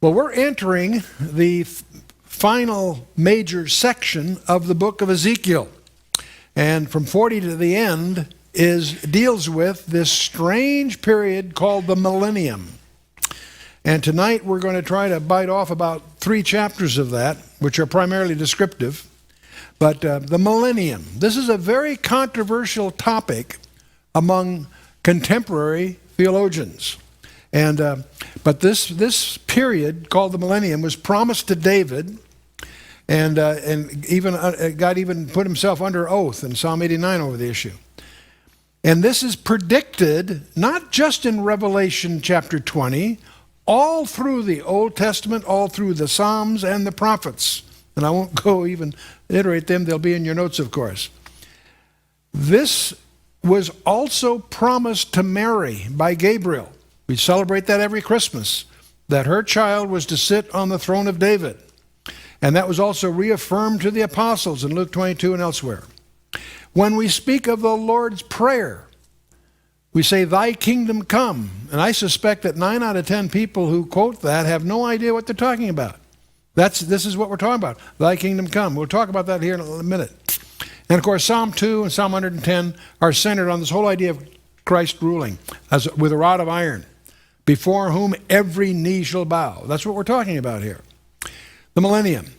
Well, we're entering the final major section of the book of Ezekiel. And from 40 to the end deals with this strange period called the Millennium. And tonight we're going to try to bite off about 3 chapters of that, which are primarily descriptive. But the Millennium, this is a very controversial topic among contemporary theologians. And but this period called the Millennium was promised to David, and even God even put himself under oath in Psalm 89 over the issue. And this is predicted not just in Revelation chapter 20, all through the Old Testament, all through the Psalms and the prophets. And I won't go even iterate them, they'll be in your notes, of course. This was also promised to Mary by Gabriel. We celebrate that every Christmas, that her child was to sit on the throne of David. And that was also reaffirmed to the apostles in Luke 22 and elsewhere. When we speak of the Lord's Prayer, we say, "Thy kingdom come." And I suspect that 9 out of 10 people who quote that have no idea what they're talking about. This is what we're talking about, "Thy kingdom come." We'll talk about that here in a minute. And of course, Psalm 2 and Psalm 110 are centered on this whole idea of Christ ruling with a rod of iron, before whom every knee shall bow. That's what we're talking about here. The Millennium.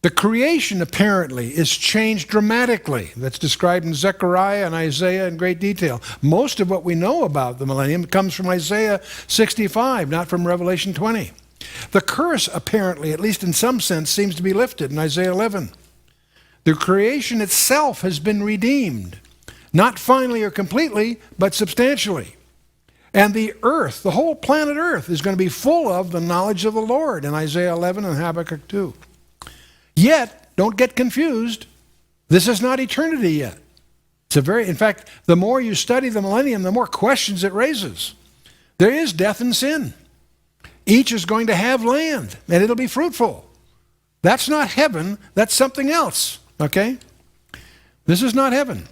The creation apparently is changed dramatically. That's described in Zechariah and Isaiah in great detail. Most of what we know about the Millennium comes from Isaiah 65, not from Revelation 20. The curse apparently, at least in some sense, seems to be lifted in Isaiah 11. The creation itself has been redeemed, not finally or completely, but substantially. And the earth, the whole planet Earth, is going to be full of the knowledge of the Lord in Isaiah 11 and Habakkuk 2. Yet, don't get confused, this is not eternity yet. In fact, the more you study the Millennium, the more questions it raises. There is death and sin. Each is going to have land, and it'll be fruitful. That's not heaven, that's something else, okay? This is not heaven.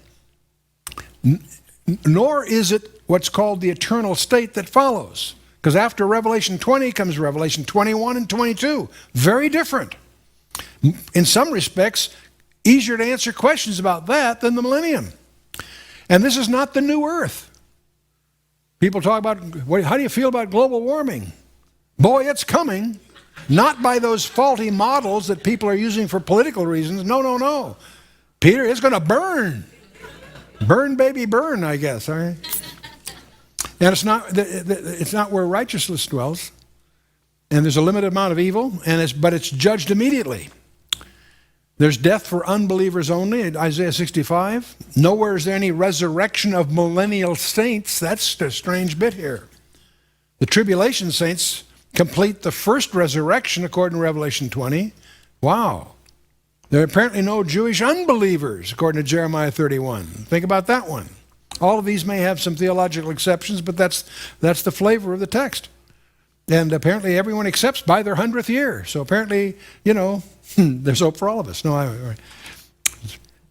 Nor is it what's called the eternal state that follows. Because after Revelation 20 comes Revelation 21 and 22. Very different. In some respects, easier to answer questions about that than the Millennium. And this is not the new earth. People talk about, how do you feel about global warming? Boy, it's coming. Not by those faulty models that people are using for political reasons. No. Peter, it's going to burn. Burn, baby, burn, I guess. All right? And it's not where righteousness dwells. And there's a limited amount of evil, but it's judged immediately. There's death for unbelievers only, in Isaiah 65. Nowhere is there any resurrection of millennial saints. That's the strange bit here. The tribulation saints complete the first resurrection according to Revelation 20. Wow. There are apparently no Jewish unbelievers according to Jeremiah 31. Think about that one. All of these may have some theological exceptions, but that's the flavor of the text. And apparently everyone accepts by their 100th year. So apparently, there's hope for all of us.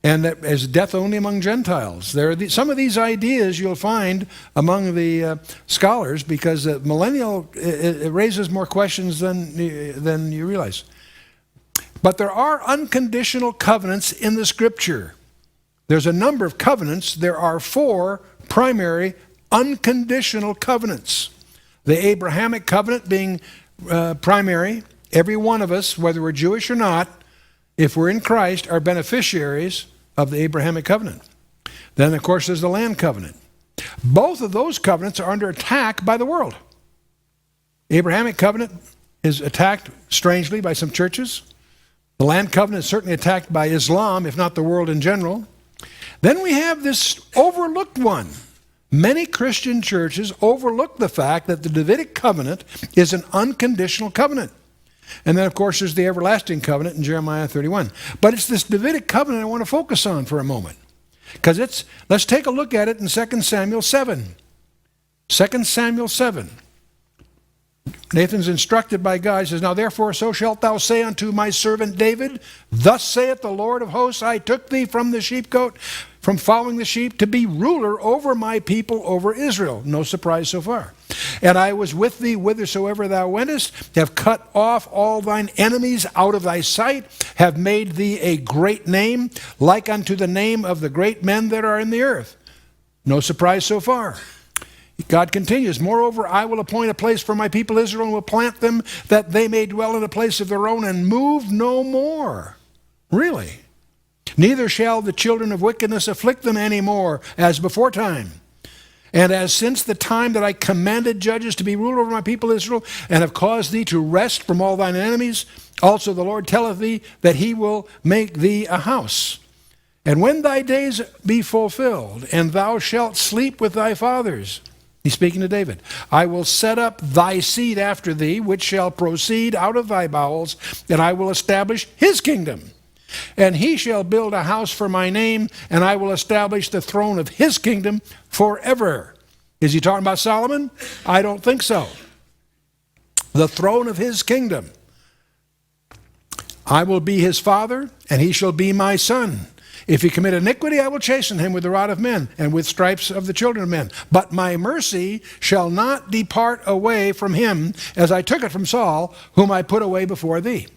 And as death only among Gentiles. There are some of these ideas you'll find among the scholars, because millennial it raises more questions than you realize. But there are unconditional covenants in the Scripture. There's a number of covenants. There are 4 primary unconditional covenants. The Abrahamic covenant being primary. Every one of us, whether we're Jewish or not, if we're in Christ, are beneficiaries of the Abrahamic covenant. Then, of course, there's the land covenant. Both of those covenants are under attack by the world. The Abrahamic covenant is attacked, strangely, by some churches. The land covenant is certainly attacked by Islam, if not the world in general. Then we have this overlooked one. Many Christian churches overlook the fact that the Davidic covenant is an unconditional covenant. And then, of course, there's the everlasting covenant in Jeremiah 31. But it's this Davidic covenant I want to focus on for a moment. Because let's take a look at it in 2 Samuel 7. 2 Samuel 7. Nathan's instructed by God. He says, "Now therefore so shalt thou say unto my servant David, Thus saith the Lord of hosts, I took thee from the sheepcote, from following the sheep, to be ruler over my people, over Israel." No surprise so far. And I was with thee whithersoever thou wentest, have cut off all thine enemies out of thy sight, have made thee a great name, like unto the name of the great men that are in the earth. No surprise so far. God continues, moreover, I will appoint a place for my people Israel, and will plant them, that they may dwell in a place of their own, and move no more. Really? Neither shall the children of wickedness afflict them any more, as before time. And as since the time that I commanded judges to be ruled over my people Israel, and have caused thee to rest from all thine enemies, also the Lord telleth thee that he will make thee a house. And when thy days be fulfilled, and thou shalt sleep with thy fathers, he's speaking to David, I will set up thy seed after thee, which shall proceed out of thy bowels, and I will establish his kingdom. And he shall build a house for my name, and I will establish the throne of his kingdom forever. Is he talking about Solomon? I don't think so. The throne of his kingdom. I will be his father, and he shall be my son. If he commit iniquity, I will chasten him with the rod of men, and with stripes of the children of men. But my mercy shall not depart away from him, as I took it from Saul, whom I put away before thee.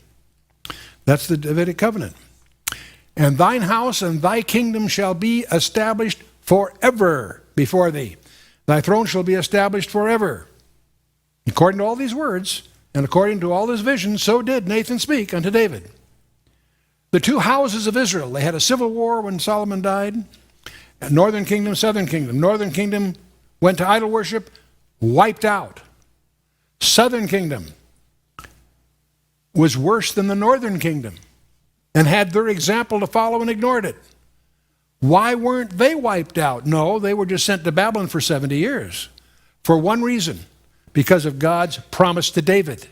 That's the Davidic covenant. And thine house and thy kingdom shall be established forever before thee. Thy throne shall be established forever. According to all these words, and according to all this vision, so did Nathan speak unto David. The two houses of Israel, they had a civil war when Solomon died. Northern kingdom, southern kingdom. Northern kingdom went to idol worship, wiped out. Southern kingdom was worse than the northern kingdom and had their example to follow and ignored it. Why weren't they wiped out? No, they were just sent to Babylon for 70 years. For one reason, because of God's promise to David.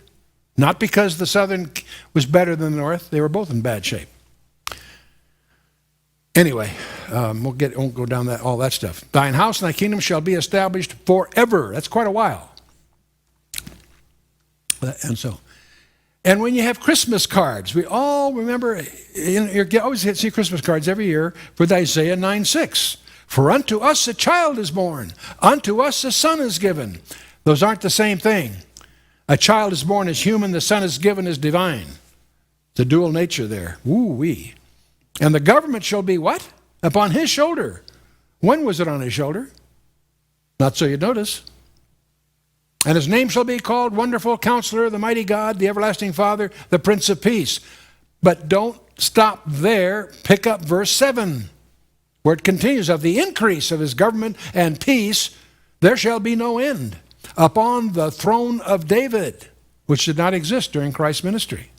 Not because the southern was better than the north. They were both in bad shape. Anyway, won't go down all that stuff. Thine house and thy kingdom shall be established forever. That's quite a while. And when you have Christmas cards, we all remember, you always see Christmas cards every year with Isaiah 9:6. For unto us a child is born, unto us a son is given. Those aren't the same thing. A child is born as human, the son is given as divine. The dual nature there. Woo-wee. And the government shall be what? Upon his shoulder. When was it on his shoulder? Not so you'd notice. And his name shall be called Wonderful Counselor, the Mighty God, the Everlasting Father, the Prince of Peace. But don't stop there. Pick up verse 7, where it continues, of the increase of his government and peace, there shall be no end. Upon the throne of David, which did not exist during Christ's ministry.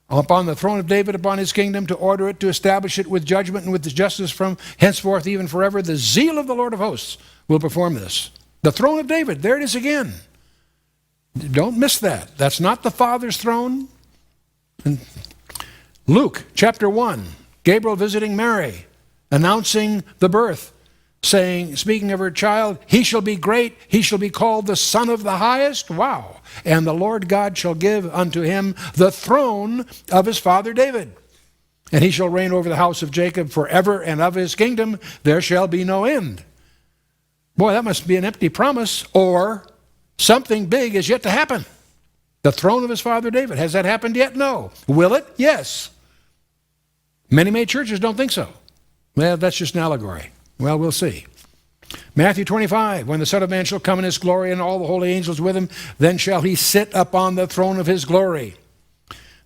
Upon the throne of David, upon his kingdom, to order it, to establish it with judgment and with justice from henceforth even forever. The zeal of the Lord of hosts will perform this. The throne of David, there it is again. Don't miss that. That's not the Father's throne. And Luke chapter 1, Gabriel visiting Mary, announcing the birth, saying, speaking of her child, he shall be great, he shall be called the Son of the Highest. Wow. And the Lord God shall give unto him the throne of his father David. And he shall reign over the house of Jacob forever, and of his kingdom there shall be no end. Boy, that must be an empty promise, or something big is yet to happen. The throne of his father David. Has that happened yet? No. Will it? Yes. Many churches don't think so. Well, that's just an allegory. Well, we'll see. Matthew 25, when the Son of Man shall come in his glory and all the holy angels with him, then shall he sit upon the throne of his glory.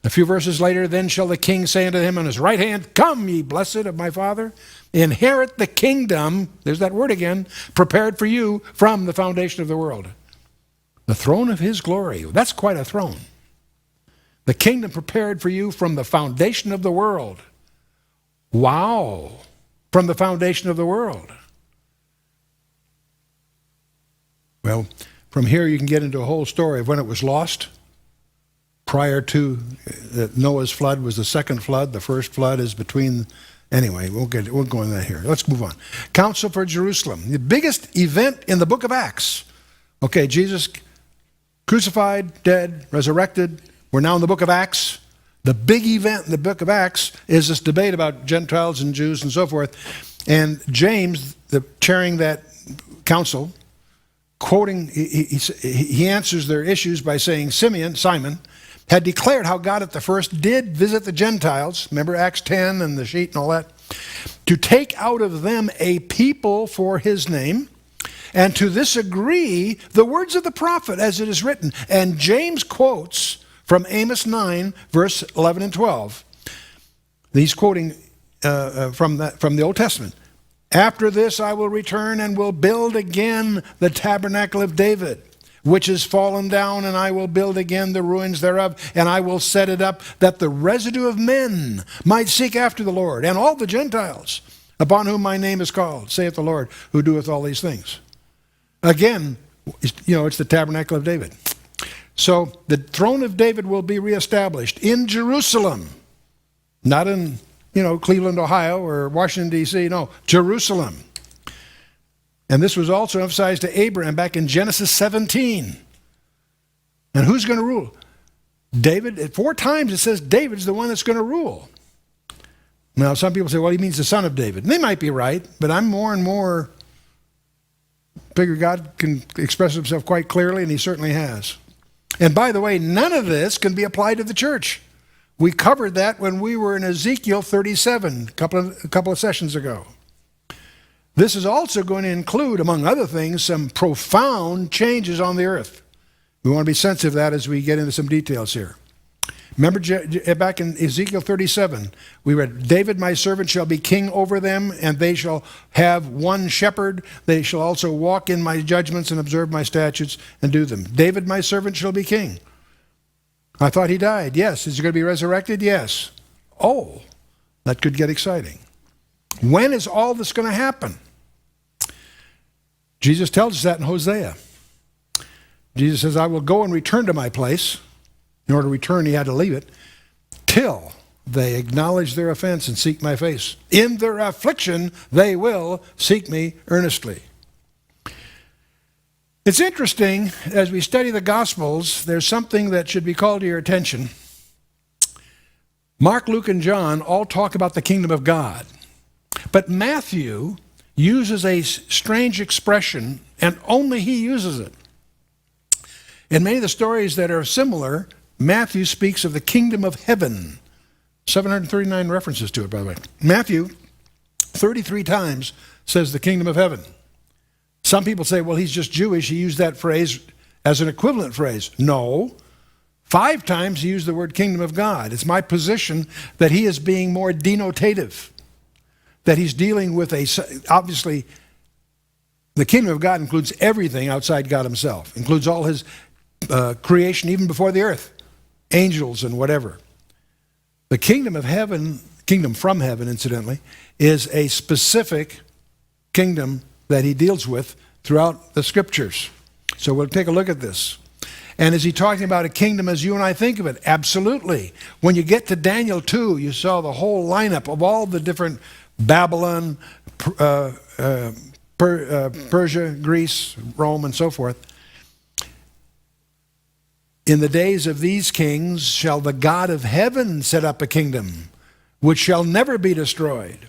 A few verses later, then shall the king say unto him on his right hand, come, ye blessed of my Father, inherit the kingdom, there's that word again, prepared for you from the foundation of the world. The throne of his glory. That's quite a throne. The kingdom prepared for you from the foundation of the world. Wow. From the foundation of the world. Well, from here you can get into a whole story of when it was lost. Prior to Noah's flood was the second flood. The first flood is between. Anyway, we'll go into that here. Let's move on. Council for Jerusalem. The biggest event in the book of Acts. Okay, Jesus crucified, dead, resurrected. We're now in the book of Acts. The big event in the book of Acts is this debate about Gentiles and Jews and so forth. And James, chairing that council, quoting, he answers their issues by saying Simon, had declared how God at the first did visit the Gentiles. Remember Acts 10 and the sheet and all that? To take out of them a people for his name, and to this agree the words of the prophet as it is written. And James quotes from Amos 9, verse 11 and 12. He's quoting from the Old Testament. After this I will return and will build again the tabernacle of David, which is fallen down, and I will build again the ruins thereof, and I will set it up, that the residue of men might seek after the Lord, and all the Gentiles, upon whom my name is called, saith the Lord, who doeth all these things. Again, it's the tabernacle of David. So the throne of David will be reestablished in Jerusalem, not in, Cleveland, Ohio, or Washington, D.C., no, Jerusalem. And this was also emphasized to Abraham back in Genesis 17. And who's going to rule? David. 4 times it says David's the one that's going to rule. Now, some people say, well, he means the son of David. And they might be right, but I'm more and more figure God can express himself quite clearly, and he certainly has. And by the way, none of this can be applied to the church. We covered that when we were in Ezekiel 37 a couple of sessions ago. This is also going to include, among other things, some profound changes on the earth. We want to be sensitive to that as we get into some details here. Remember back in Ezekiel 37, we read, David my servant shall be king over them, and they shall have one shepherd. They shall also walk in my judgments and observe my statutes and do them. David my servant shall be king. I thought he died. Yes. Is he going to be resurrected? Yes. Oh, that could get exciting. When is all this going to happen? Jesus tells us that in Hosea. Jesus says, I will go and return to my place. In order to return, he had to leave it. Till they acknowledge their offense and seek my face. In their affliction, they will seek me earnestly. It's interesting, as we study the Gospels, there's something that should be called to your attention. Mark, Luke, and John all talk about the kingdom of God. But Matthew uses a strange expression, and only he uses it. In many of the stories that are similar, Matthew speaks of the kingdom of heaven. 739 references to it, by the way. Matthew, 33 times, says the kingdom of heaven. Some people say, well, he's just Jewish. He used that phrase as an equivalent phrase. No. 5 times he used the word kingdom of God. It's my position that he is being more denotative, that he's dealing with obviously, the kingdom of God includes everything outside God himself, includes all his creation even before the earth, angels and whatever. The kingdom of heaven, kingdom from heaven, incidentally, is a specific kingdom that he deals with throughout the scriptures. So we'll take a look at this. And is he talking about a kingdom as you and I think of it? Absolutely. When you get to Daniel 2, you saw the whole lineup of all the different Babylon, Persia, Greece, Rome, and so forth. In the days of these kings shall the God of heaven set up a kingdom which shall never be destroyed.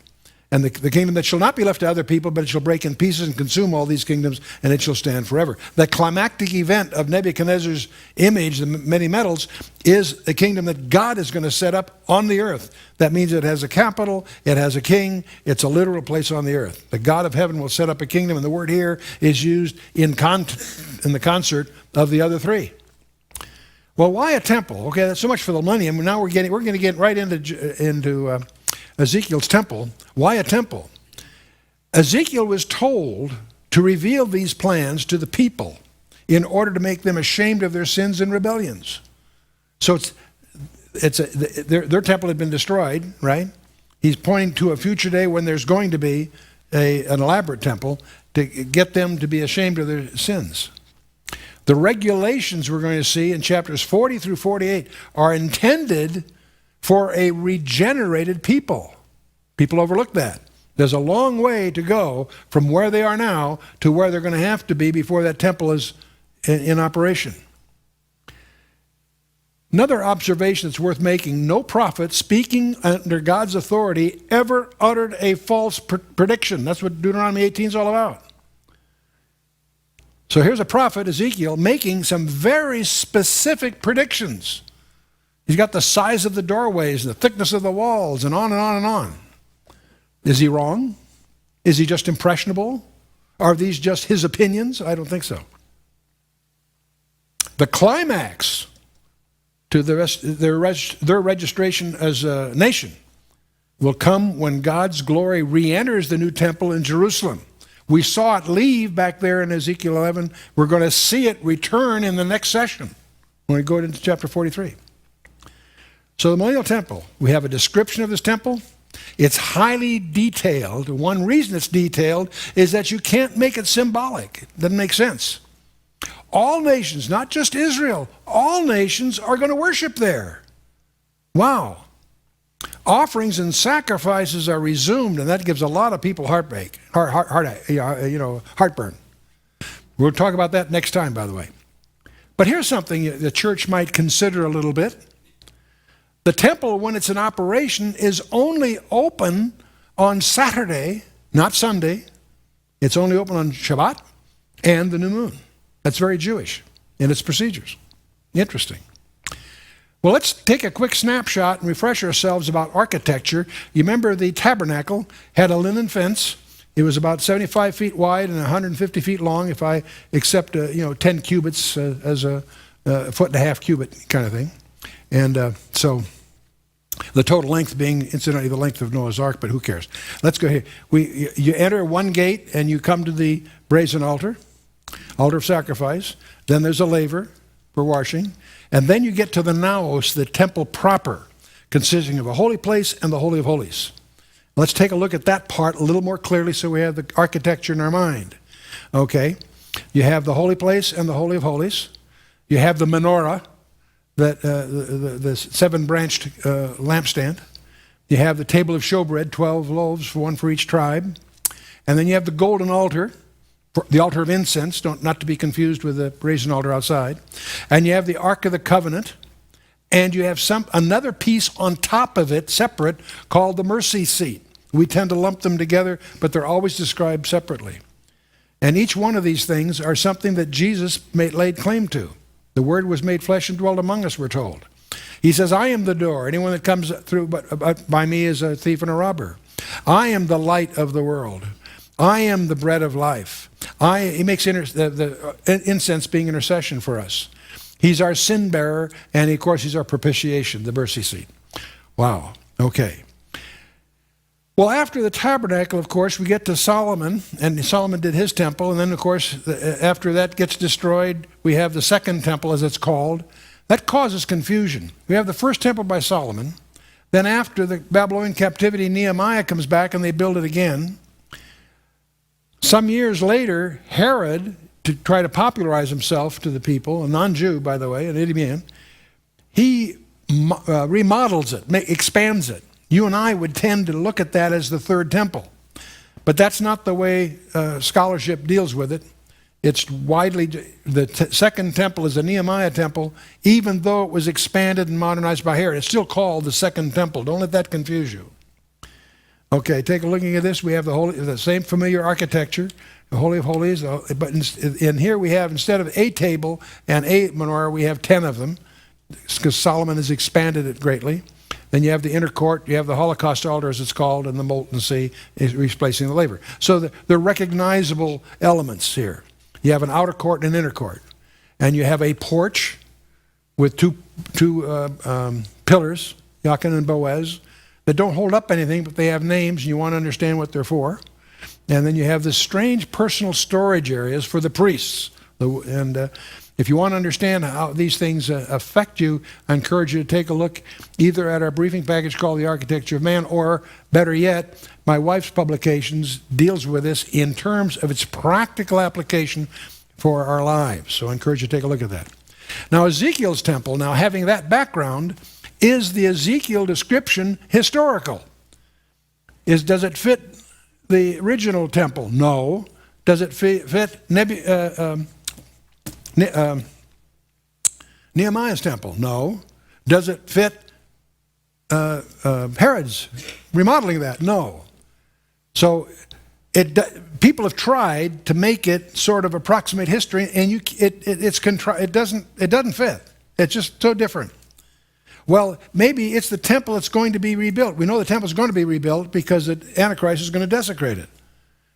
And the kingdom that shall not be left to other people, but it shall break in pieces and consume all these kingdoms, and it shall stand forever. The climactic event of Nebuchadnezzar's image, the many metals, is a kingdom that God is going to set up on the earth. That means it has a capital, it has a king, it's a literal place on the earth. The God of heaven will set up a kingdom, and the word here is used in the concert of the other 3. Well, why a temple? Okay, that's so much for the millennium. Now we're going to get right into Ezekiel's temple. Why a temple? Ezekiel was told to reveal these plans to the people in order to make them ashamed of their sins and rebellions. So their temple had been destroyed, right? He's pointing to a future day when there's going to be an elaborate temple to get them to be ashamed of their sins. The regulations we're going to see in chapters 40 through 48 are intended for a regenerated people. People overlook that. There's a long way to go from where they are now to where they're going to have to be before that temple is in operation. Another observation that's worth making, no prophet speaking under God's authority ever uttered a false prediction. That's what Deuteronomy 18 is all about. So here's a prophet, Ezekiel, making some very specific predictions. He's got the size of the doorways, the thickness of the walls, and on and on and on. Is he wrong? Is he just impressionable? Are these just his opinions? I don't think so. The climax to their registration as a nation will come when God's glory re-enters the new temple in Jerusalem. We saw it leave back there in Ezekiel 11. We're going to see it return in the next session when we go into chapter 43. So the Millennial Temple, we have a description of this temple. It's highly detailed. One reason it's detailed is that you can't make it symbolic. It doesn't make sense. All nations, not just Israel, all nations are going to worship there. Wow. Offerings and sacrifices are resumed, and that gives a lot of people heartburn. We'll talk about that next time, by the way. But here's something the church might consider a little bit. The temple, when it's in operation, is only open on Saturday, not Sunday. It's only open on Shabbat and the new moon. That's very Jewish in its procedures. Interesting. Well, let's take a quick snapshot and refresh ourselves about architecture. You remember the tabernacle had a linen fence. It was about 75 feet wide and 150 feet long, if I accept 10 cubits as a foot and a half cubit kind of thing. And so the total length being, incidentally, the length of Noah's Ark, but who cares? Let's go here. You enter one gate and you come to the brazen altar of sacrifice. Then there's a laver for washing. And then you get to the naos, the temple proper, consisting of a holy place and the Holy of Holies. Let's take a look at that part a little more clearly so we have the architecture in our mind. Okay, you have the holy place and the Holy of Holies. You have the menorah, the seven-branched lampstand. You have the table of showbread, 12 loaves, one for each tribe. And then you have the golden altar, the altar of incense, not to be confused with the brazen altar outside. And you have the Ark of the Covenant. And you have another piece on top of it, separate, called the mercy seat. We tend to lump them together, but they're always described separately. And each one of these things are something that Jesus laid claim to. The Word was made flesh and dwelt among us, we're told. He says, I am the door. Anyone that comes through by me is a thief and a robber. I am the light of the world. I am the bread of life. He makes the incense being intercession for us. He's our sin bearer, and of course he's our propitiation, the mercy seat. Wow, okay. Well, after the tabernacle, of course, we get to Solomon, and Solomon did his temple, and then, of course, after that gets destroyed, we have the second temple, as it's called. That causes confusion. We have the first temple by Solomon. Then after the Babylonian captivity, Nehemiah comes back, and they build it again. Some years later, Herod, to try to popularize himself to the people, a non-Jew, by the way, an Idumean, he remodels it, expands it. You and I would tend to look at that as the third temple. But that's not the way scholarship deals with it. It's widely, the second temple is a Nehemiah temple, even though it was expanded and modernized by Herod. It's still called the second temple. Don't let that confuse you. Okay, take a look at this. We have the same familiar architecture, the Holy of Holies, but in here we have, instead of a table and a menorah, we have 10 of them, because Solomon has expanded it greatly. Then you have the inner court, you have the Holocaust altar, as it's called, and the molten sea is replacing the laver. So they're recognizable elements here. You have an outer court and an inner court. And you have a porch with two pillars, Jachin and Boaz, that don't hold up anything, but they have names, and you want to understand what they're for. And then you have this strange personal storage areas for the priests. If you want to understand how these things affect you, I encourage you to take a look either at our briefing package called The Architecture of Man, or better yet, my wife's publications deals with this in terms of its practical application for our lives. So I encourage you to take a look at that. Now, Ezekiel's temple, now having that background, is the Ezekiel description historical? Does it fit the original temple? No. Does it fit Nehemiah's temple? No. Does it fit Herod's remodeling that? No. So People have tried to make it sort of approximate history, and it doesn't fit. It's just so different. Well, maybe it's the temple that's going to be rebuilt. We know the temple is going to be rebuilt because the Antichrist is going to desecrate it.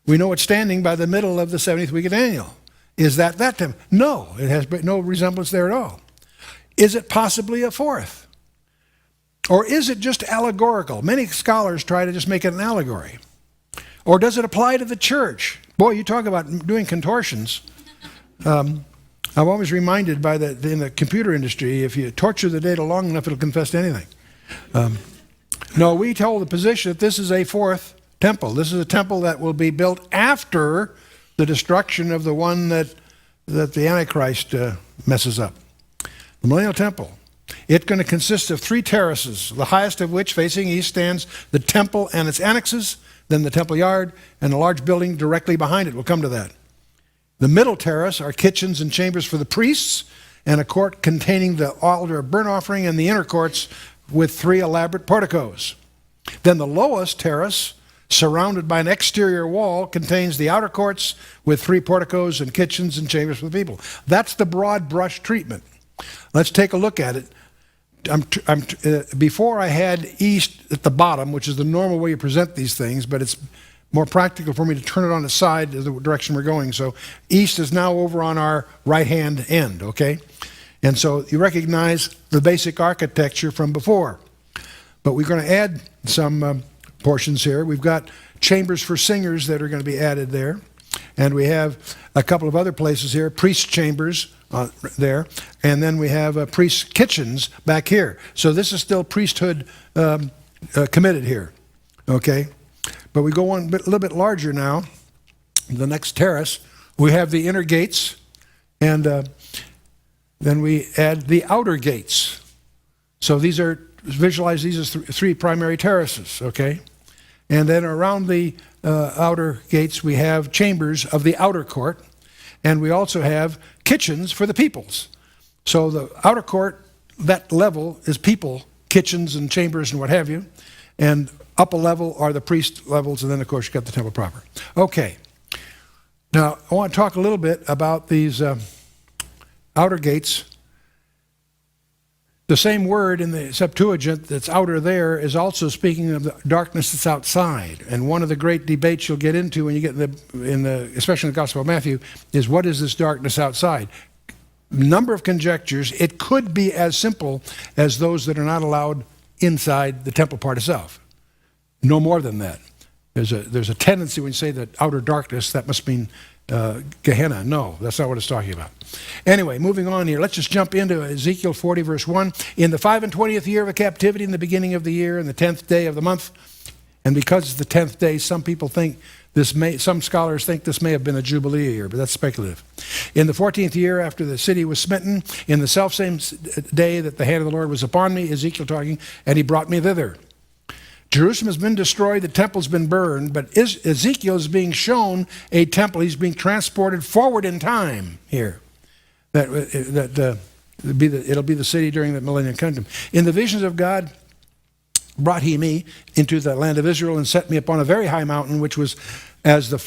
We know it's standing by the middle of the 70th week of Daniel. Is that temple? No, it has no resemblance there at all. Is it possibly a fourth? Or is it just allegorical? Many scholars try to just make it an allegory. Or does it apply to the church? Boy, you talk about doing contortions. I'm always reminded in the computer industry, if you torture the data long enough, it'll confess to anything. No, we hold the position that this is a fourth temple. This is a temple that will be built after the destruction of the one that the Antichrist messes up. The Millennial Temple. It's going to consist of 3 terraces, the highest of which, facing east, stands the temple and its annexes, then the temple yard, and a large building directly behind it. We'll come to that. The middle terrace are kitchens and chambers for the priests, and a court containing the altar of burnt offering, and the inner courts with 3 elaborate porticos. Then the lowest terrace, surrounded by an exterior wall, contains the outer courts with 3 porticos and kitchens and chambers for the people. That's the broad brush treatment. Let's take a look at it. Before I had east at the bottom, which is the normal way you present these things, but it's more practical for me to turn it on the side of the direction we're going. So east is now over on our right-hand end, okay? And so you recognize the basic architecture from before. But we're going to add some portions here. We've got chambers for singers that are going to be added there. And we have a couple of other places here, priest chambers there. And then we have priest kitchens back here. So this is still priesthood committed here, okay? But we go on a little bit larger now. The next terrace, we have the inner gates, and then we add the outer gates. So visualize these as 3 primary terraces, okay? And then around the outer gates, we have chambers of the outer court, and we also have kitchens for the peoples. So the outer court, that level is people, kitchens and chambers and what have you, and up a level are the priest levels, and then of course you've got the temple proper. Okay, now I want to talk a little bit about these outer gates. The same word in the Septuagint that's outer there is also speaking of the darkness that's outside. And one of the great debates you'll get into when you get especially in the Gospel of Matthew, is what is this darkness outside? Number of conjectures. It could be as simple as those that are not allowed inside the temple part itself. No more than that. There's a tendency when you say that outer darkness, that must mean Gehenna. No, that's not what it's talking about. Anyway, moving on here. Let's just jump into Ezekiel 40, verse 1. In the 25th year of a captivity, in the beginning of the year, in the 10th day of the month, and because it's the 10th day, some scholars think this may have been a Jubilee year, but that's speculative. In the 14th year after the city was smitten, in the selfsame day that the hand of the Lord was upon me, Ezekiel talking, and he brought me thither. Jerusalem has been destroyed, the temple's been burned, but Ezekiel is being shown a temple. He's being transported forward in time here. It'll be the city during the Millennium Kingdom. In the visions of God, brought he me into the land of Israel and set me upon a very high mountain, which was as the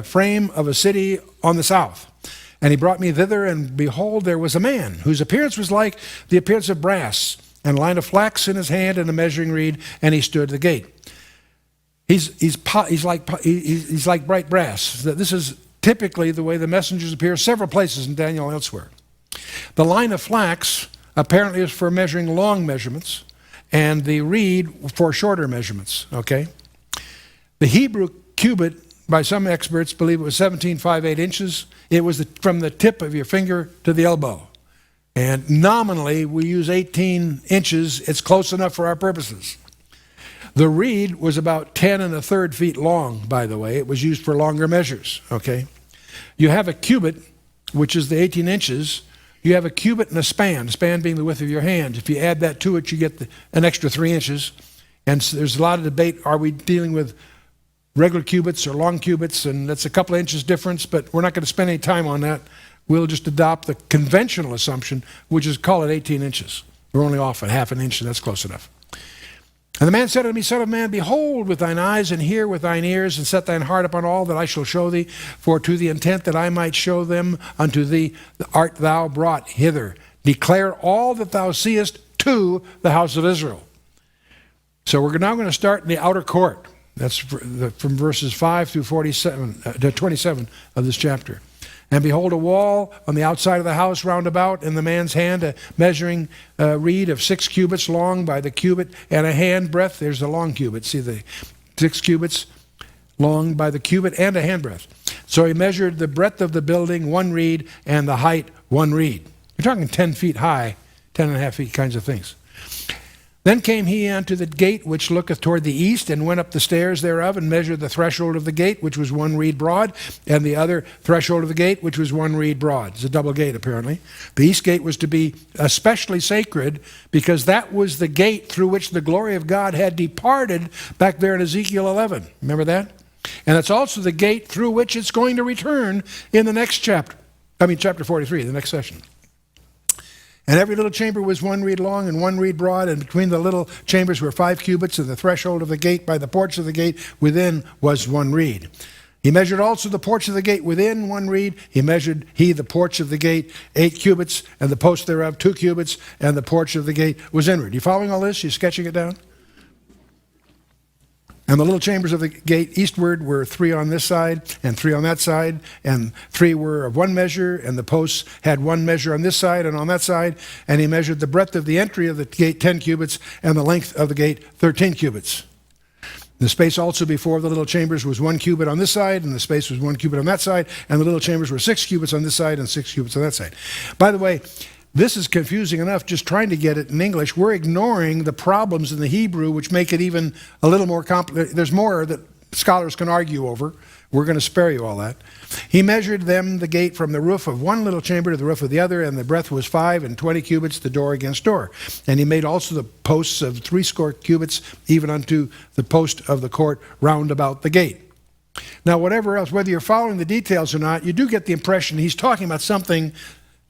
frame of a city on the south. And he brought me thither, and behold, there was a man whose appearance was like the appearance of brass, and a line of flax in his hand and a measuring reed, and he stood at the gate. He's like bright brass. This is typically the way the messengers appear several places in Daniel and elsewhere. The line of flax apparently is for measuring long measurements, and the reed for shorter measurements, okay? The Hebrew cubit, by some experts, believe it was 17.58 inches. It was from the tip of your finger to the elbow. And nominally, we use 18 inches. It's close enough for our purposes. The reed was about 10 1/3 feet long, by the way. It was used for longer measures, okay? You have a cubit, which is the 18 inches. You have a cubit and a span being the width of your hand. If you add that to it, you get an extra 3 inches. And so there's a lot of debate. Are we dealing with regular cubits or long cubits? And that's a couple of inches difference, but we're not going to spend any time on that. We'll just adopt the conventional assumption, which is call it 18 inches. We're only off at half an inch, and that's close enough. And the man said unto me, Son of man, behold with thine eyes, and hear with thine ears, and set thine heart upon all that I shall show thee, for to the intent that I might show them unto thee art thou brought hither. Declare all that thou seest to the house of Israel. So we're now going to start in the outer court. That's from verses 5 through 27 of this chapter. And behold, a wall on the outside of the house round about, in the man's hand a measuring reed of 6 cubits long by the cubit, and a hand breadth. There's the long cubit. See, the 6 cubits long by the cubit and a hand breadth. So he measured the breadth of the building 1 reed, and the height 1 reed. You're talking 10 feet high, 10.5 feet kinds of things. Then came he unto the gate which looketh toward the east, and went up the stairs thereof, and measured the threshold of the gate, which was 1 reed broad, and the other threshold of the gate, which was 1 reed broad. It's a double gate, apparently. The east gate was to be especially sacred, because that was the gate through which the glory of God had departed back there in Ezekiel 11. Remember that? And it's also the gate through which it's going to return in the next chapter. Chapter 43, the next session. And every little chamber was 1 reed long and 1 reed broad, and between the little chambers were 5 cubits, and the threshold of the gate by the porch of the gate within was 1 reed. He measured also the porch of the gate within 1 reed. He measured the porch of the gate 8 cubits, and the post thereof 2 cubits, and the porch of the gate was inward. You following all this? You sketching it down? And the little chambers of the gate eastward were 3 on this side and 3 on that side, and 3 were of 1 measure, and the posts had 1 measure on this side and on that side. And he measured the breadth of the entry of the gate 10 cubits, and the length of the gate 13 cubits. The space also before the little chambers was 1 cubit on this side, and the space was 1 cubit on that side, and the little chambers were 6 cubits on this side and 6 cubits on that side. By the way, this is confusing enough just trying to get it in English. We're ignoring the problems in the Hebrew, which make it even a little more complicated. There's more that scholars can argue over. We're going to spare you all that. He measured them, the gate, from the roof of one little chamber to the roof of the other, and the breadth was 5 and 20 cubits, the door against door. And he made also the posts of 60 cubits, even unto the post of the court round about the gate. Now, whatever else, whether you're following the details or not, you do get the impression he's talking about something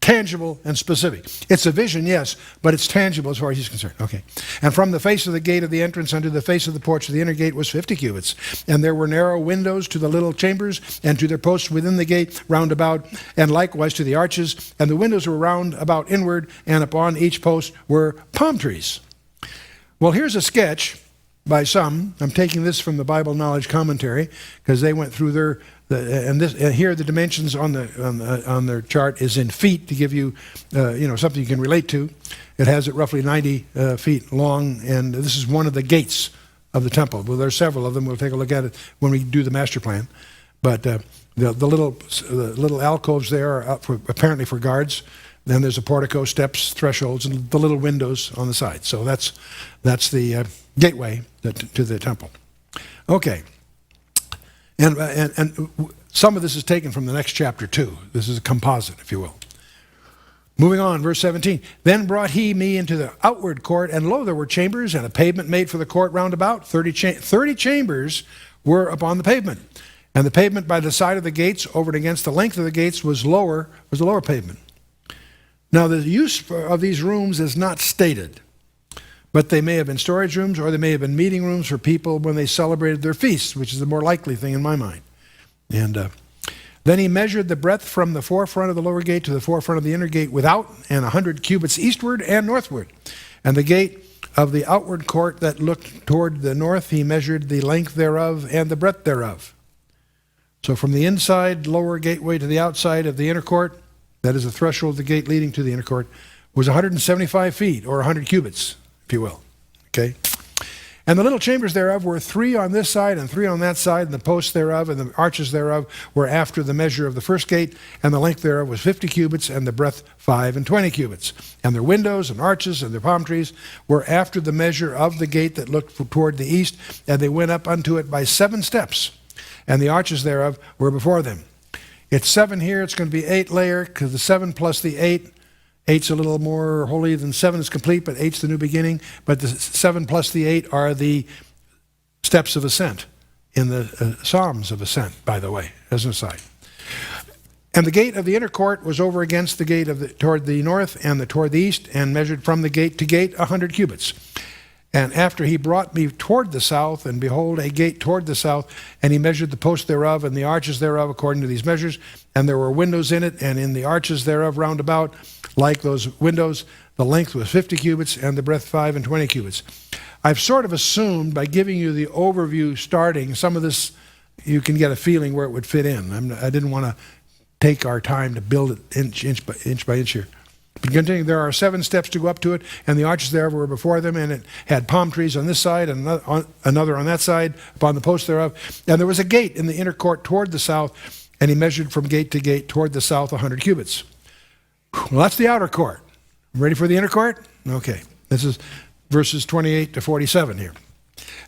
tangible and specific. It's a vision, yes, but it's tangible as far as he's concerned. Okay. And from the face of the gate of the entrance unto the face of the porch of the inner gate was 50 cubits. And there were narrow windows to the little chambers, and to their posts within the gate round about, and likewise to the arches. And the windows were round about inward, and upon each post were palm trees. Well, here's a sketch by some. I'm taking this from the Bible Knowledge Commentary, because they went through and here the dimensions on their chart is in feet to give you something you can relate to. It has it roughly 90 feet long, and this is one of the gates of the temple. Well, there's several of them. We'll take a look at it when we do the master plan. But the little alcoves there are up apparently for guards. Then there's a portico, steps, thresholds, and the little windows on the side. So that's the gateway to the temple. Okay. And some of this is taken from the next chapter too. This is a composite, if you will. Moving on, verse 17. Then brought he me into the outward court, and lo, there were chambers and a pavement made for the court round about. 30 chambers were upon the pavement. And the pavement by the side of the gates, over and against the length of the gates, was the lower pavement. Now, the use of these rooms is not stated, but they may have been storage rooms, or they may have been meeting rooms for people when they celebrated their feasts, which is the more likely thing in my mind. And then he measured the breadth from the forefront of the lower gate to the forefront of the inner gate without, and 100 cubits eastward and northward. And the gate of the outward court that looked toward the north, he measured the length thereof and the breadth thereof. So from the inside lower gateway to the outside of the inner court, that is the threshold of the gate leading to the inner court, was 175 feet, or 100 cubits, if you will. Okay? And the little chambers thereof were 3 on this side and 3 on that side, and the posts thereof and the arches thereof were after the measure of the first gate, and the length thereof was 50 cubits, and the breadth 5 and 20 cubits. And their windows and arches and their palm trees were after the measure of the gate that looked toward the east, and they went up unto it by 7 steps, and the arches thereof were before them. It's 7 here, it's going to be 8 layer, because the 7 plus the 8, 8's a little more holy than 7 is complete, but 8's the new beginning. But the 7 plus the 8 are the steps of ascent in the Psalms of ascent, by the way, as an aside. And the gate of the inner court was over against the gate toward the north and toward the east, and measured from the gate to gate 100 cubits. And after he brought me toward the south, and behold, a gate toward the south, and he measured the posts thereof and the arches thereof according to these measures. And there were windows in it, and in the arches thereof round about, like those windows, the length was 50 cubits, and the breadth 5 and 20 cubits. I've sort of assumed, by giving you the overview starting, some of this you can get a feeling where it would fit in. I didn't want to take our time to build it inch by inch here. But continuing, there are 7 steps to go up to it, and the arches thereof were before them, and it had palm trees on this side, and another on that side, upon the post thereof. And there was a gate in the inner court toward the south, and he measured from gate to gate toward the south 100 cubits. Well, that's the outer court. Ready for the inner court? Okay. This is verses 28 to 47 here.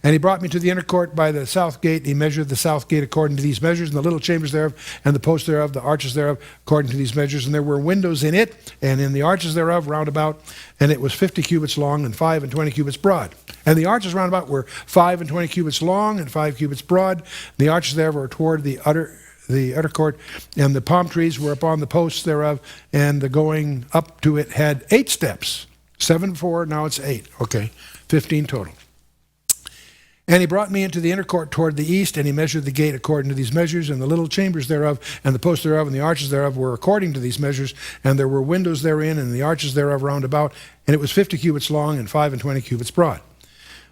And he brought me to the inner court by the south gate. He measured the south gate according to these measures, and the little chambers thereof, and the posts thereof, the arches thereof, according to these measures. And there were windows in it, and in the arches thereof round about, and it was 50 cubits long, and 5 and 20 cubits broad. And the arches round about were 5 and 20 cubits long, and 5 cubits broad. The arches thereof were toward the outer court, and the palm trees were upon the posts thereof, and the going up to it had 8 steps. 7 before, now it's 8. Okay, 15 total. And he brought me into the inner court toward the east, and he measured the gate according to these measures, and the little chambers thereof, and the posts thereof, and the arches thereof were according to these measures, and there were windows therein, and the arches thereof round about, and it was 50 cubits long, and 5 and 20 cubits broad.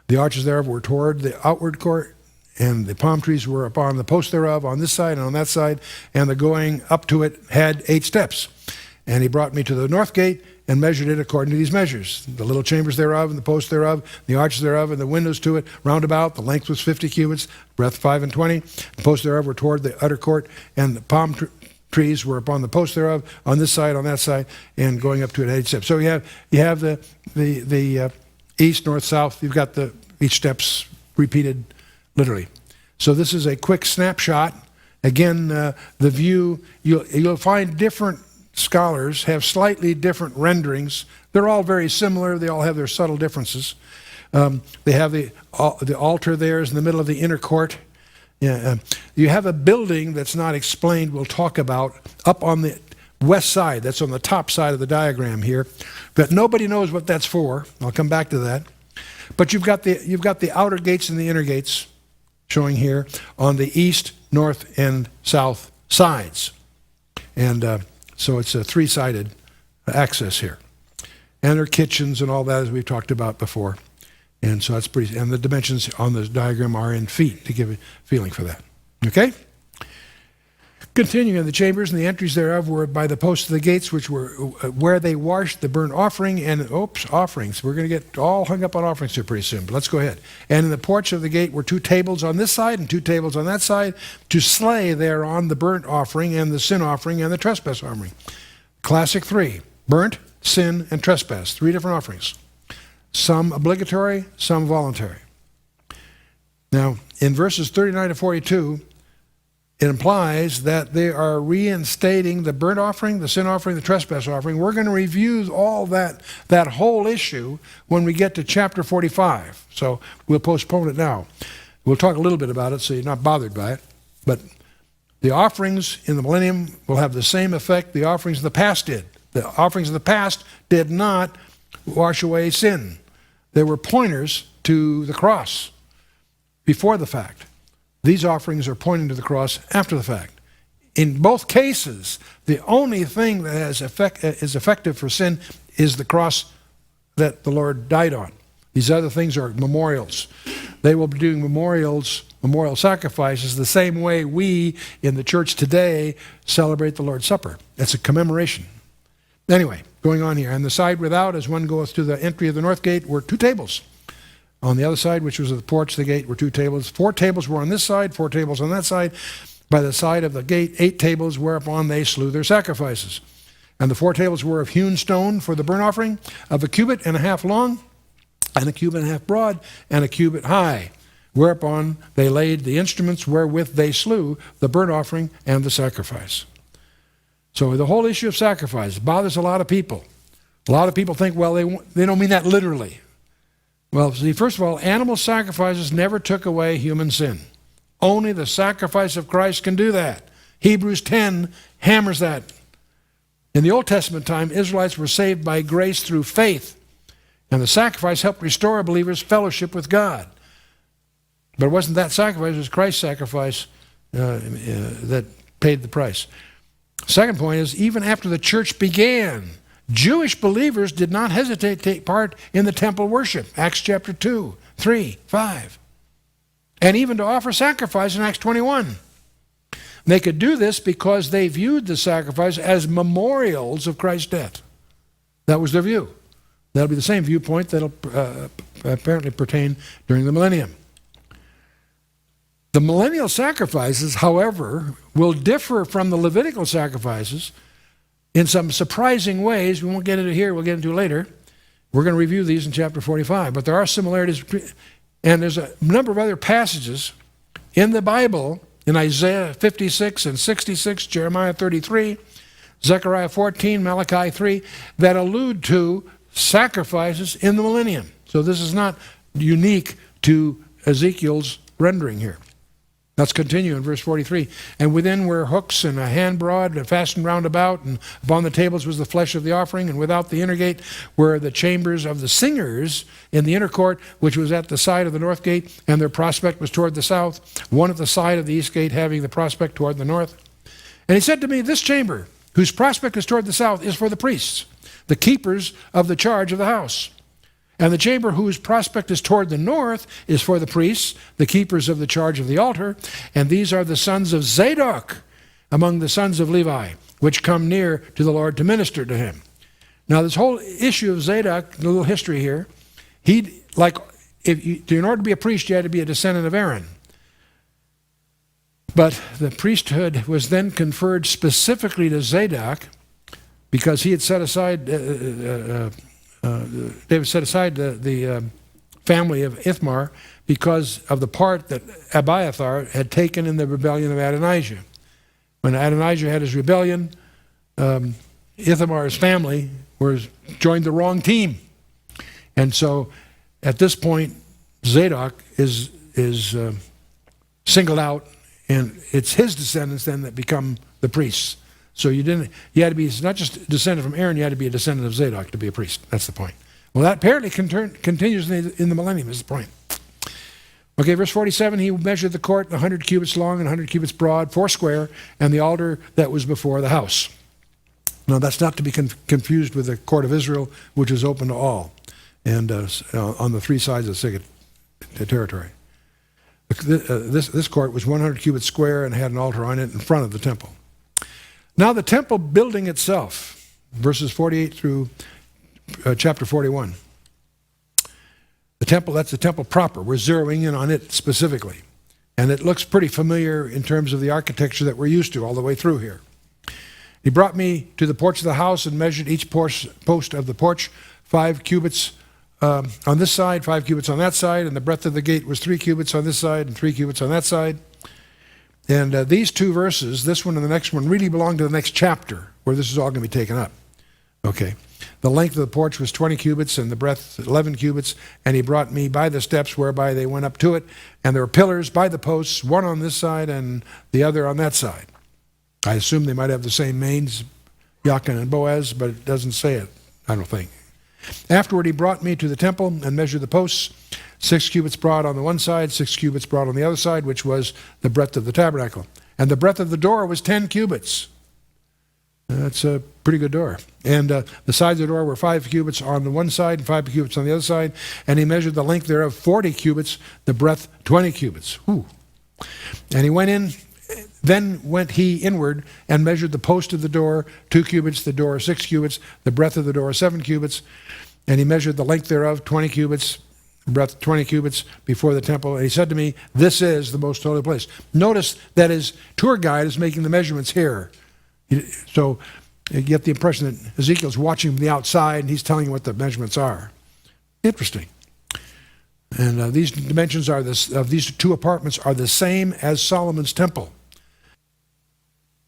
The arches thereof were toward the outward court, and the palm trees were upon the posts thereof, on this side and on that side, and the going up to it had 8 steps. And he brought me to the north gate, and measured it according to these measures. The little chambers thereof, and the posts thereof, the arches thereof, and the windows to it, round about. The length was 50 cubits, breadth 5 and 20. The posts thereof were toward the outer court, and the palm trees were upon the posts thereof, on this side, on that side, and going up to it 8 steps. So you have the east, north, south. You've got each steps repeated literally. So this is a quick snapshot. Again, the view, you'll find different scholars have slightly different renderings. They're all very similar. They all have their subtle differences. They have the altar there is in the middle of the inner court. You have a building that's not explained, we'll talk about, up on the west side. That's on the top side of the diagram here. But nobody knows what that's for. I'll come back to that. But you've got the outer gates and the inner gates showing here on the east, north, and south sides. And so it's a 3-sided access here. And there are kitchens and all that, as we've talked about before. And so that's pretty, and the dimensions on the diagram are in feet to give a feeling for that. Okay? Continuing, the chambers and the entries thereof were by the posts of the gates, which were where they washed the burnt offering and, offerings. We're going to get all hung up on offerings here pretty soon, but let's go ahead. And in the porch of the gate were 2 tables on this side and 2 tables on that side to slay thereon the burnt offering and the sin offering and the trespass offering. Classic 3, burnt, sin, and trespass. 3 different offerings. Some obligatory, some voluntary. Now, in verses 39 to 42, it implies that they are reinstating the burnt offering, the sin offering, the trespass offering. We're going to review all that whole issue when we get to chapter 45. So we'll postpone it now. We'll talk a little bit about it so you're not bothered by it. But the offerings in the millennium will have the same effect the offerings of the past did. The offerings of the past did not wash away sin. They were pointers to the cross before the fact. These offerings are pointing to the cross after the fact. In both cases, the only thing that is effective for sin is the cross that the Lord died on. These other things are memorials. They will be doing memorial sacrifices the same way we in the church today celebrate the Lord's Supper. It's a commemoration. Anyway, going on here. On the side without, as one goeth to the entry of the north gate, were 2 tables. On the other side, which was at the porch of the gate, were 2 tables. 4 tables were on this side, 4 tables on that side. By the side of the gate, 8 tables whereupon they slew their sacrifices. And the 4 tables were of hewn stone for the burnt offering, of 1.5 cubits long, and 1.5 cubits broad, and 1 cubit high, whereupon they laid the instruments wherewith they slew the burnt offering and the sacrifice. So the whole issue of sacrifice bothers a lot of people. A lot of people think, well, they don't mean that literally. Well, see, first of all, animal sacrifices never took away human sin. Only the sacrifice of Christ can do that. Hebrews 10 hammers that. In the Old Testament time, Israelites were saved by grace through faith. And the sacrifice helped restore a believer's fellowship with God. But it wasn't that sacrifice, it was Christ's sacrifice that paid the price. Second point is, even after the church began, Jewish believers did not hesitate to take part in the temple worship. Acts chapter 2, 3, 5. And even to offer sacrifice in Acts 21. They could do this because they viewed the sacrifice as memorials of Christ's death. That was their view. That'll be the same viewpoint that'll apparently pertain during the millennium. The millennial sacrifices, however, will differ from the Levitical sacrifices in some surprising ways. We won't get into here, we'll get into later. We're going to review these in chapter 45, but there are similarities. And there's a number of other passages in the Bible, in Isaiah 56 and 66, Jeremiah 33, Zechariah 14, Malachi 3, that allude to sacrifices in the millennium. So this is not unique to Ezekiel's rendering here. Let's continue in verse 43. And within were hooks and a hand broad fastened round about, and upon the tables was the flesh of the offering, and without the inner gate were the chambers of the singers in the inner court, which was at the side of the north gate, and their prospect was toward the south, one at the side of the east gate having the prospect toward the north. And he said to me, this chamber, whose prospect is toward the south, is for the priests, the keepers of the charge of the house. And the chamber whose prospect is toward the north is for the priests, the keepers of the charge of the altar, and these are the sons of Zadok among the sons of Levi, which come near to the Lord to minister to him. Now this whole issue of Zadok, a little history here, in order to be a priest, you had to be a descendant of Aaron. But the priesthood was then conferred specifically to Zadok because he had set aside David set aside the family of Ithamar because of the part that Abiathar had taken in the rebellion of Adonijah. When Adonijah had his rebellion, Ithamar's family joined the wrong team. And so at this point, Zadok is singled out, and it's his descendants then that become the priests. So you had to be not just a descendant from Aaron, you had to be a descendant of Zadok to be a priest. That's the point. Well, that apparently continues in the millennium, is the point. Okay, verse 47, he measured the court 100 cubits long and 100 cubits broad, 4 square, and the altar that was before the house. Now, that's not to be confused with the court of Israel, which is open to all, and on the 3 sides of the territory. This court was 100 cubits square and had an altar on it in front of the temple. Now the temple building itself, verses 48 through chapter 41. The temple, that's the temple proper. We're zeroing in on it specifically. And it looks pretty familiar in terms of the architecture that we're used to all the way through here. He brought me to the porch of the house and measured each post of the porch, 5 cubits on this side, 5 cubits on that side, and the breadth of the gate was 3 cubits on this side and 3 cubits on that side. And these 2 verses, this one and the next one, really belong to the next chapter where this is all going to be taken up. Okay. The length of the porch was 20 cubits and the breadth 11 cubits, and he brought me by the steps whereby they went up to it, and there were pillars by the posts, one on this side and the other on that side. I assume they might have the same names, Jachin and Boaz, but it doesn't say it, I don't think. Afterward he brought me to the temple and measured the posts, 6 cubits broad on the one side, 6 cubits broad on the other side, which was the breadth of the tabernacle. And the breadth of the door was 10 cubits. That's a pretty good door. And the sides of the door were 5 cubits on the one side and 5 cubits on the other side. And he measured the length thereof 40 cubits, the breadth 20 cubits. Whew. And he went in, then went he inward and measured the post of the door 2 cubits, the door 6 cubits, the breadth of the door 7 cubits. And he measured the length thereof 20 cubits, breadth 20 cubits before the temple. And he said to me, this is the most holy place. Notice that his tour guide is making the measurements here. So you get the impression that Ezekiel's watching from the outside and he's telling you what the measurements are. Interesting. And these dimensions of these 2 apartments are the same as Solomon's temple.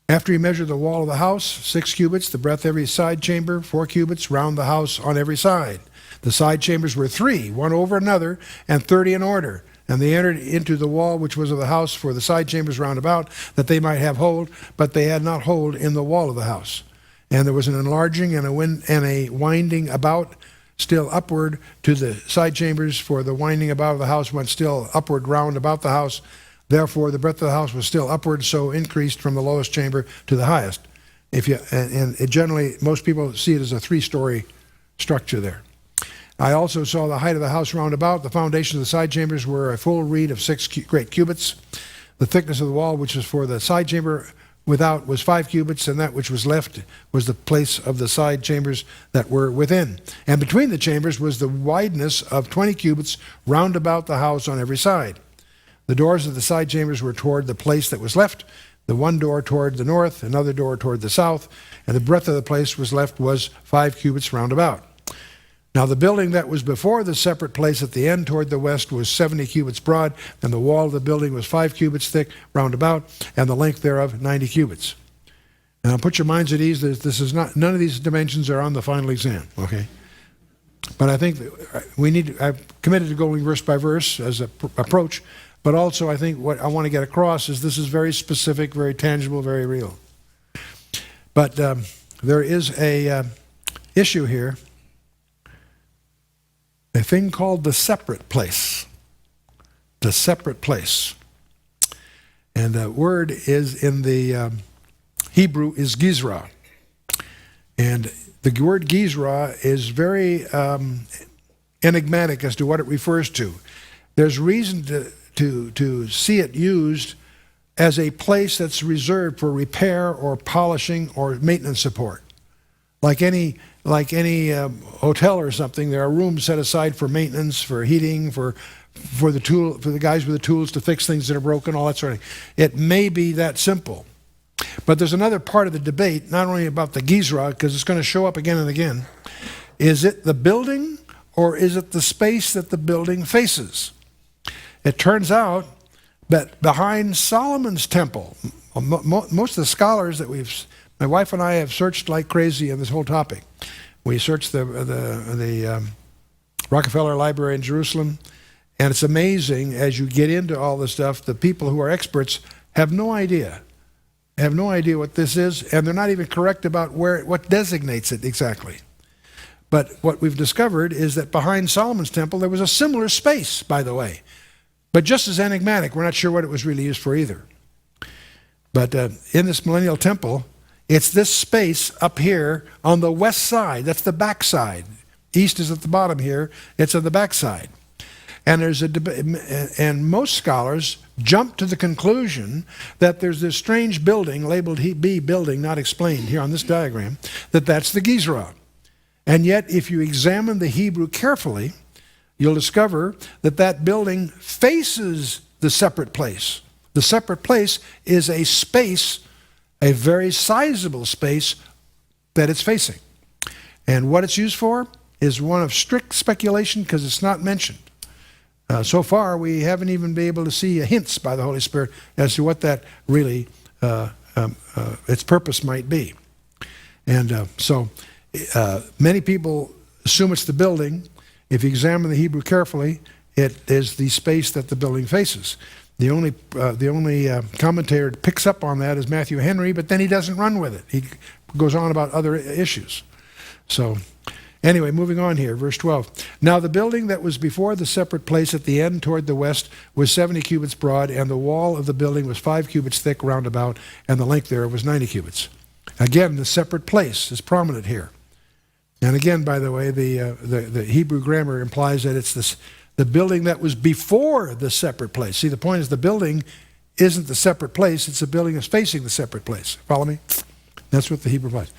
After he measured the wall of the house, 6 cubits, the breadth of every side chamber, 4 cubits, round the house on every side. The side chambers were 3, one over another, and 30 in order. And they entered into the wall which was of the house for the side chambers round about, that they might have hold, but they had not hold in the wall of the house. And there was an enlarging and a winding about still upward to the side chambers, for the winding about of the house went still upward round about the house. Therefore, the breadth of the house was still upward, so increased from the lowest chamber to the highest. And it generally, most people see it as a 3-story structure there. I also saw the height of the house round about. The foundations of the side chambers were a full reed of 6 great cubits. The thickness of the wall, which was for the side chamber without, was 5 cubits, and that which was left was the place of the side chambers that were within. And between the chambers was the wideness of 20 cubits round about the house on every side. The doors of the side chambers were toward the place that was left, the one door toward the north, another door toward the south, and the breadth of the place was left was 5 cubits round about. Now the building that was before the separate place at the end toward the west was 70 cubits broad, and the wall of the building was 5 cubits thick round about, and the length thereof 90 cubits. Now put your minds at ease. This is not, none of these dimensions are on the final exam, okay? But I think I've committed to going verse by verse as an approach, but also I think what I want to get across is this is very specific, very tangible, very real. But there is a issue here. A thing called the separate place. The separate place. And the word is in the Hebrew is gizra. And the word gizra is very enigmatic as to what it refers to. There's reason to see it used as a place that's reserved for repair or polishing or maintenance support. Like any hotel or something, there are rooms set aside for maintenance, for heating, for the guys with the tools to fix things that are broken, all that sort of thing. It may be that simple. But there's another part of the debate, not only about the gizra, because it's going to show up again and again. Is it the building or is it the space that the building faces? It turns out that behind Solomon's temple, most of the scholars that my wife and I have searched like crazy on this whole topic. We searched the Rockefeller Library in Jerusalem, and it's amazing as you get into all this stuff, the people who are experts have no idea what this is, and they're not even correct about what designates it exactly. But what we've discovered is that behind Solomon's temple there was a similar space, by the way, but just as enigmatic. We're not sure what it was really used for either. But in this millennial temple, it's this space up here on the west side. That's the back side. East is at the bottom here. It's on the back side. And there's and most scholars jump to the conclusion that there's this strange building labeled B building, not explained here on this diagram, that's the gizra. And yet, if you examine the Hebrew carefully, you'll discover that building faces the separate place. The separate place is a space, a very sizable space that it's facing. And what it's used for is one of strict speculation because it's not mentioned. So far, we haven't even been able to see hints by the Holy Spirit as to what that really, its purpose might be. And so many people assume it's the building. If you examine the Hebrew carefully, it is the space that the building faces. The only commentator that picks up on that is Matthew Henry, but then he doesn't run with it. He goes on about other issues. So anyway, moving on here, verse 12. Now the building that was before the separate place at the end toward the west was 70 cubits broad, and the wall of the building was 5 cubits thick round about, and the length thereof was 90 cubits. Again, the separate place is prominent here. And again, by the way, the Hebrew grammar implies that it's the building that was before the separate place. See, the point is the building isn't the separate place, it's the building that's facing the separate place. Follow me? That's what the Hebrew implies.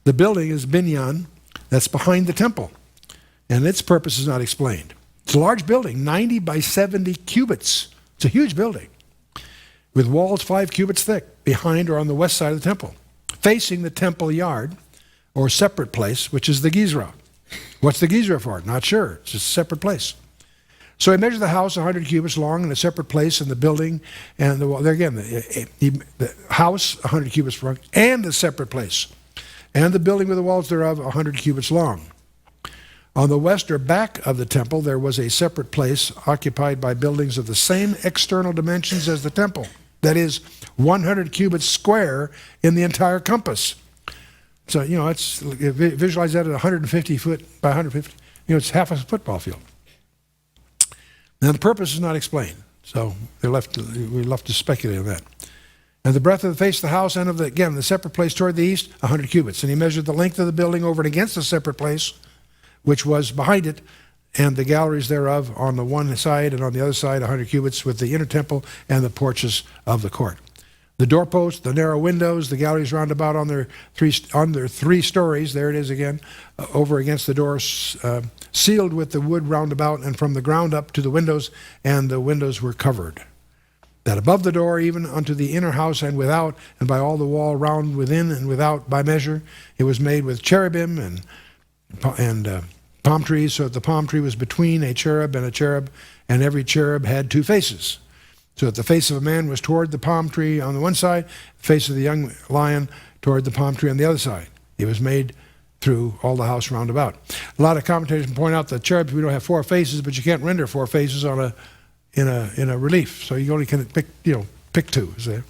The building is binyan, that's behind the temple, and its purpose is not explained. It's a large building, 90 by 70 cubits. It's a huge building, with walls 5 cubits thick, behind or on the west side of the temple, facing the temple yard, or separate place, which is the gizra. What's the gizra for? Not sure. It's just a separate place. So he measured the house 100 cubits long in a separate place, and the building, and the house 100 cubits long, and the separate place, and the building with the walls thereof 100 cubits long. On the west or back of the temple there was a separate place occupied by buildings of the same external dimensions as the temple. That is, 100 cubits square in the entire compass. So, visualize that at 150 foot by 150. it's half a football field. Now the purpose is not explained, so we're left to speculate on that. And the breadth of the face of the house and of the separate place toward the east, 100 cubits. And he measured the length of the building over and against the separate place, which was behind it, and the galleries thereof on the one side and on the other side, 100 cubits, with the inner temple and the porches of the court. The doorposts, the narrow windows, the galleries round about on their three stories, there it is again, over against the doors, sealed with the wood round about, and from the ground up to the windows, and the windows were covered. That above the door, even unto the inner house and without, and by all the wall round within and without by measure, it was made with cherubim and palm trees, so that the palm tree was between a cherub, and every cherub had two faces. So that the face of a man was toward the palm tree on the one side, the face of the young lion toward the palm tree on the other side. It was made through all the house round about. A lot of commentators point out that cherubs, we don't have four faces, but you can't render four faces in a relief. So you only can pick two. So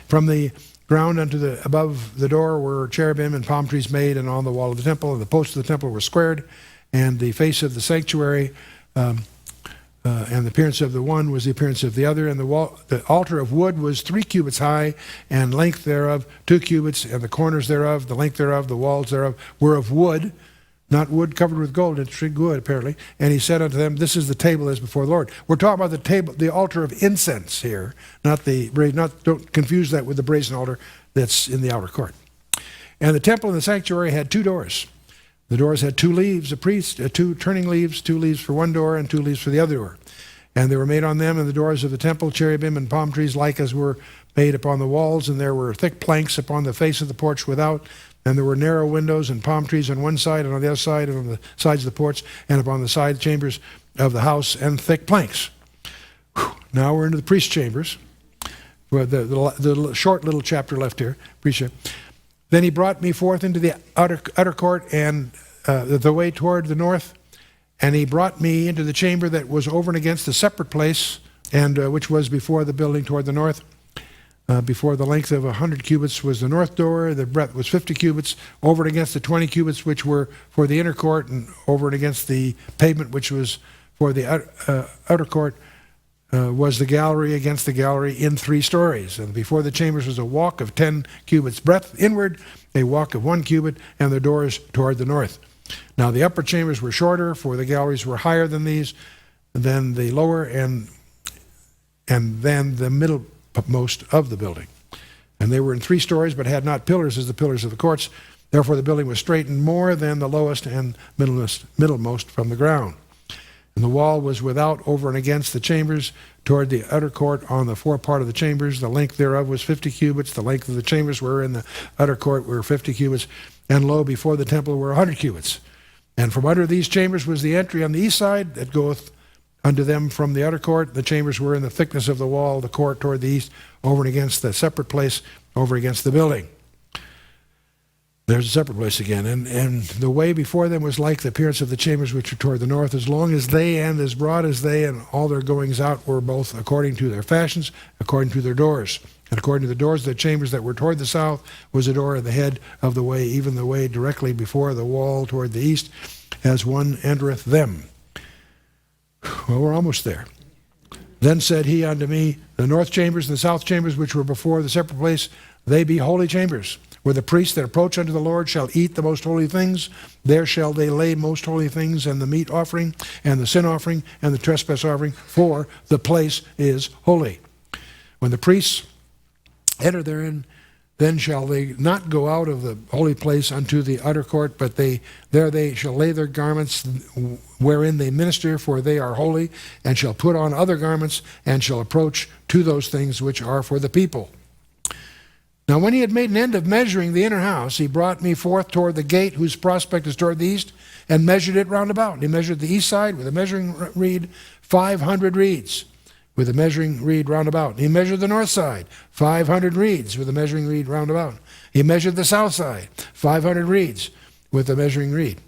from the ground unto the above the door were cherubim and palm trees made, and on the wall of the temple, and the posts of the temple were squared, and the face of the sanctuary and the appearance of the one was the appearance of the other, and the altar of wood was 3 cubits high, and length thereof 2 cubits, and the corners thereof, the length thereof, the walls thereof were of wood, not wood covered with gold, it's wood apparently. And he said unto them, this is the table as before the Lord. We're talking about the table, the altar of incense here, don't confuse that with the brazen altar that's in the outer court. And the temple and the sanctuary had 2 doors. The doors had 2 leaves, two turning leaves, 2 leaves for one door and 2 leaves for the other door. And there were made on them and the doors of the temple cherubim and palm trees like as were made upon the walls, and there were thick planks upon the face of the porch without, and there were narrow windows and palm trees on one side and on the other side and on the sides of the porch and upon the side chambers of the house, and thick planks. Now we're into the priest chambers. Well, the short little chapter left here. Appreciate it. Then he brought me forth into the outer court and the way toward the north, and he brought me into the chamber that was over and against the separate place, and which was before the building toward the north. Before the length of 100 cubits was the north door, the breadth was 50 cubits, over and against the 20 cubits which were for the inner court, and over and against the pavement which was for the outer court was the gallery against the gallery in 3 stories. And before the chambers was a walk of 10 cubits breadth inward, a walk of 1 cubit, and the doors toward the north. Now the upper chambers were shorter, for the galleries were higher than these, than the lower, and then the middlemost of the building. And they were in 3 stories, but had not pillars as the pillars of the courts. Therefore the building was straightened more than the lowest and middlemost from the ground. And the wall was without, over and against the chambers, toward the outer court on the forepart of the chambers. The length thereof was 50 cubits. The length of the chambers were in the outer court were 50 cubits. And lo, before the temple were 100 cubits. And from under these chambers was the entry on the east side that goeth unto them from the outer court. The chambers were in the thickness of the wall, the court toward the east, over and against the separate place, over against the building. There's a separate place again. And the way before them was like the appearance of the chambers which were toward the north, as long as they and as broad as they, and all their goings out were both according to their fashions, according to their doors. And according to the doors of the chambers that were toward the south was a door at the head of the way, even the way directly before the wall toward the east, as one entereth them. Well, we're almost there. Then said he unto me, the north chambers and the south chambers which were before the separate place, they be holy chambers, where the priests that approach unto the Lord shall eat the most holy things. There shall they lay most holy things, and the meat offering, and the sin offering, and the trespass offering, for the place is holy. When the priests enter therein, then shall they not go out of the holy place unto the outer court, but there they shall lay their garments wherein they minister, for they are holy, and shall put on other garments, and shall approach to those things which are for the people. Now when he had made an end of measuring the inner house, he brought me forth toward the gate, whose prospect is toward the east, and measured it round about. And he measured the east side with a measuring reed, 500 reeds, with a measuring reed round about. And he measured the north side, 500 reeds, with a measuring reed round about. He measured the south side, 500 reeds, with a measuring reed.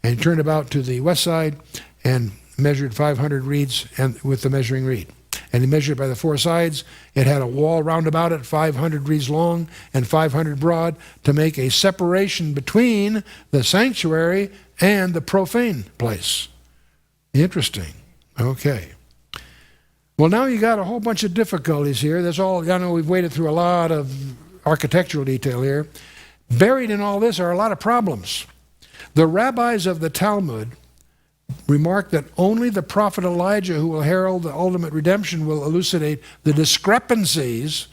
And he turned about to the west side, and measured 500 reeds and with the measuring reed. And he measured by the 4 sides. It had a wall round about it, 500 reeds long and 500 broad, to make a separation between the sanctuary and the profane place. Interesting. Okay. Well, now you got a whole bunch of difficulties here. That's all. I know we've waded through a lot of architectural detail here. Buried in all this are a lot of problems. The rabbis of the Talmud remark that only the prophet Elijah, who will herald the ultimate redemption, will elucidate the discrepancies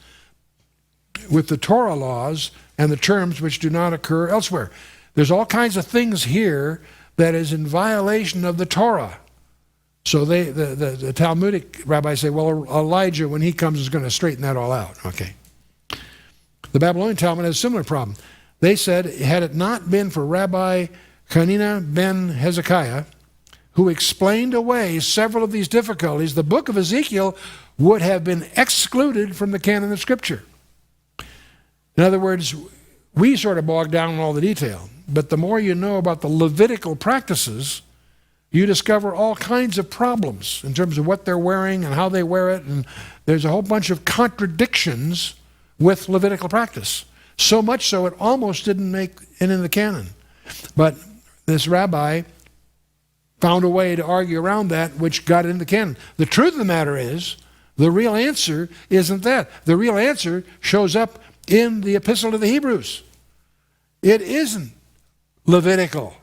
with the Torah laws and the terms which do not occur elsewhere. There's all kinds of things here that is in violation of the Torah. So the Talmudic rabbis say, well, Elijah, when he comes, is going to straighten that all out. Okay. The Babylonian Talmud has a similar problem. They said, had it not been for Rabbi Hanina ben Hezekiah, who explained away several of these difficulties, the book of Ezekiel would have been excluded from the canon of Scripture. In other words, we sort of bog down in all the detail, but the more you know about the Levitical practices, you discover all kinds of problems in terms of what they're wearing and how they wear it, and there's a whole bunch of contradictions with Levitical practice. So much so it almost didn't make it in the canon. But this rabbi found a way to argue around that, which got it in the canon. The truth of the matter is, the real answer isn't that. The real answer shows up in the Epistle to the Hebrews. It isn't Levitical.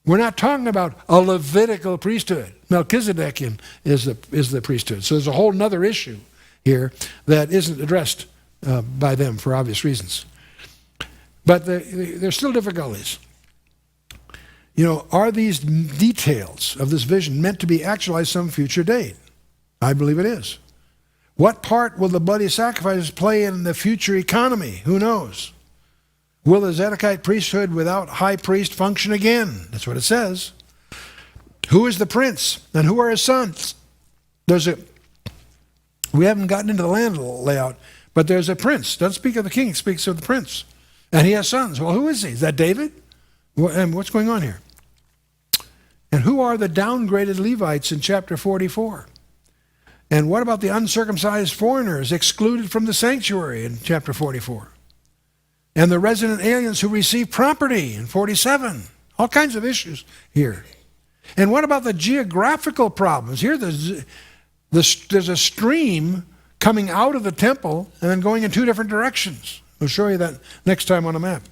We're not talking about a Levitical priesthood. Melchizedekian is the priesthood. So there's a whole other issue here that isn't addressed by them for obvious reasons. But there's still difficulties. You know, are these details of this vision meant to be actualized some future date? I believe it is. What part will the bloody sacrifices play in the future economy? Who knows? Will the Zedekite priesthood without high priest function again? That's what it says. Who is the prince and who are his sons? We haven't gotten into the land layout, but there's a prince. Doesn't speak of the king, it speaks of the prince. And he has sons. Well, who is he? Is that David? And what's going on here? And who are the downgraded Levites in chapter 44? And what about the uncircumcised foreigners excluded from the sanctuary in chapter 44? And the resident aliens who receive property in 47? All kinds of issues here. And what about the geographical problems? Here there's a stream coming out of the temple and then going in two different directions. We'll show you that next time on a map.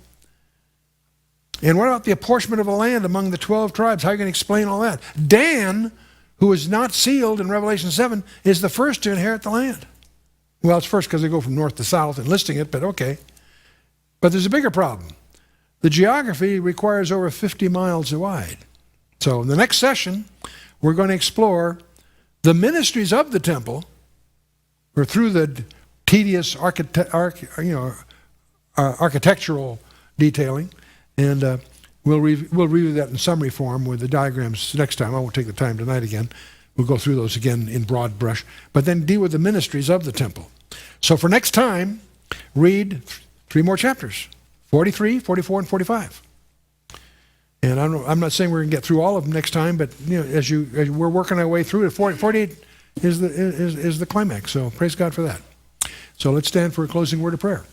And what about the apportionment of the land among the 12 tribes? How are you going to explain all that? Dan, who is not sealed in Revelation 7, is the first to inherit the land. Well, it's first because they go from north to south and listing it, but okay. But there's a bigger problem. The geography requires over 50 miles wide. So in the next session, we're going to explore the ministries of the temple, or through the tedious architectural detailing, and we'll review that in summary form with the diagrams next time. I won't take the time tonight again. We'll go through those again in broad brush, but then deal with the ministries of the temple. So for next time, read 3 more chapters, 43, 44, and 45. And I'm not saying we're going to get through all of them next time, but you know, as we're working our way through it, 48 is the climax. So praise God for that. So let's stand for a closing word of prayer.